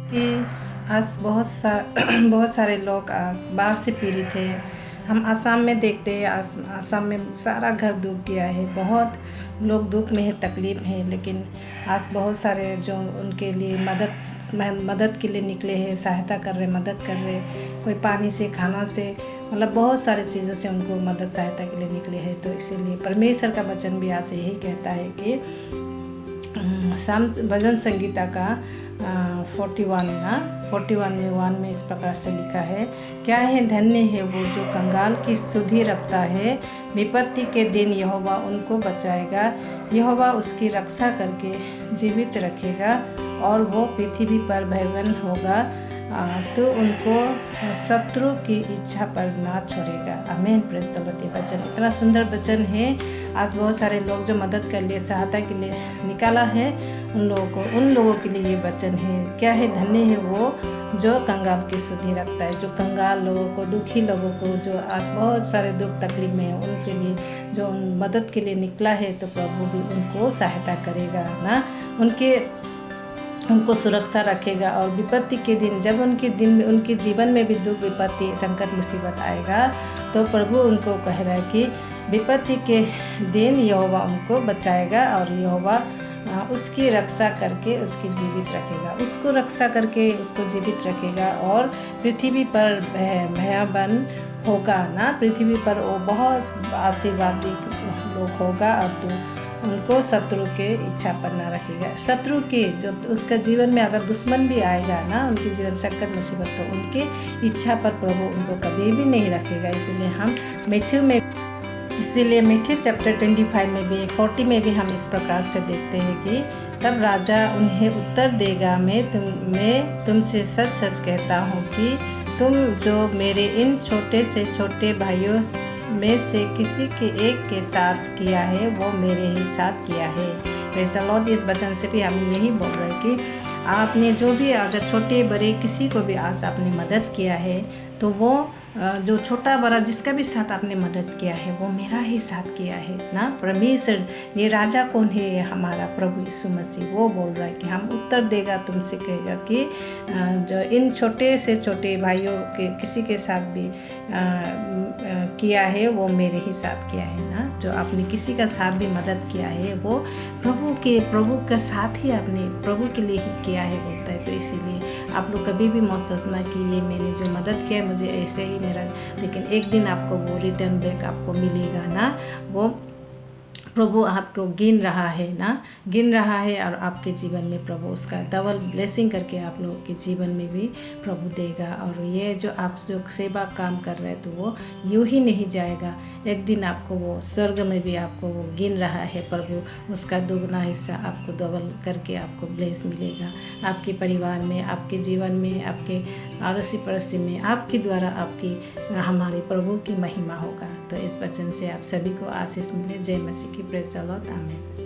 कि आज बहुत सारे लोग आज बाढ़ से पीड़ित हैं। हम आसाम में देखते हैं, आसाम में सारा घर डूब गया है। बहुत लोग दुख में है, तकलीफ़ है, लेकिन आज बहुत सारे जो उनके लिए मदद के लिए निकले हैं, सहायता कर रहे, मदद कर रहे। कोई पानी से, खाना से, मतलब बहुत सारी चीज़ों से उनको मदद सहायता के लिए निकले हैं। तो इसीलिए परमेश्वर का वचन भी आज यही कहता है कि साम भजन संगीता का 41 में 1 में इस प्रकार से लिखा है, क्या है धन्य है वो जो कंगाल की सुधि रखता है, विपत्ति के दिन यहोवा उनको बचाएगा, यहोवा उसकी रक्षा करके जीवित रखेगा और वो पृथ्वी पर भयवन होगा तो उनको शत्रु की इच्छा पर ना छोड़ेगा। आमीन। Praise the Lord. ये वचन इतना सुंदर वचन है। आज बहुत सारे लोग जो मदद के लिए, सहायता के लिए निकाला है, उन लोगों के लिए ये वचन है। क्या है धन्य है वो जो कंगाल की सुधि रखता है, जो कंगाल लोगों को, दुखी लोगों को, जो आज बहुत सारे दुख तकलीफ में है, उनके लिए जो मदद के लिए निकला है, तो प्रभु भी उनको सहायता करेगा ना, उनको सुरक्षा रखेगा। और विपत्ति के दिन, जब उनके जीवन में भी दुख, विपत्ति, संकट, मुसीबत आएगा, तो प्रभु उनको कह रहा है कि विपत्ति के दिन यहोवा उनको बचाएगा और यहोवा उसकी रक्षा करके उसकी जीवित रखेगा, उसको रक्षा करके उसको जीवित रखेगा और पृथ्वी पर भयावन होगा ना, पृथ्वी पर वो बहुत आशीर्वादी लोग होगा और उनको शत्रु के इच्छा पर ना रखेगा। शत्रु के जो उसका जीवन में अगर दुश्मन भी आएगा ना, उनके जीवन संकट मुसीबत, तो उनके इच्छा पर प्रभु उनको कभी भी नहीं रखेगा। इसीलिए मैथ्यू चैप्टर 25 में भी 40 में भी हम इस प्रकार से देखते हैं कि तब राजा उन्हें उत्तर देगा, मैं तुमसे सच सच कहता हूँ कि तुम जो मेरे इन छोटे से छोटे भाइयों में से किसी के एक के साथ किया है, वो मेरे ही साथ किया है। Praise the Lord. इस वचन से भी हम यही बोल रहे हैं कि आपने जो भी, अगर छोटे बड़े किसी को भी आज आपने मदद किया है, तो वो जो छोटा बड़ा जिसका भी साथ आपने मदद किया है, वो मेरा ही साथ किया है ना। परमेश्वर, ये राजा कौन है? हमारा प्रभु यीशु मसीह। वो बोल रहा है कि हम उत्तर देगा, तुमसे कहेगा कि जो इन छोटे से छोटे भाइयों के किसी के साथ भी किया है, वो मेरे ही साथ किया है ना। जो आपने किसी का साथ भी मदद किया है, वो प्रभु का साथ ही आपने प्रभु के लिए ही किया है बोलता है। तो इसीलिए आप लोग कभी भी मत सोचना कि ये मैंने जो मदद किया है, मुझे ऐसे ही मेरा, लेकिन एक दिन आपको वो रिटर्न बैक आपको मिलेगा ना। वो प्रभु आपको गिन रहा है और आपके जीवन में प्रभु उसका डबल ब्लेसिंग करके आप लोगों के जीवन में भी प्रभु देगा। और ये जो आप जो सेवा काम कर रहे हैं, तो वो यूं ही नहीं जाएगा, एक दिन आपको वो स्वर्ग में भी आपको वो गिन रहा है प्रभु, उसका दोगुना हिस्सा आपको डबल करके आपको ब्लेस मिलेगा आपके परिवार में, आपके जीवन में, आपके अड़ोसी पड़ोसी में, आपके द्वारा हमारे प्रभु की महिमा होगा। तो इस वचन से आप सभी को आशीष मिले। जय मसीह की। Praise the Lord. आमीन।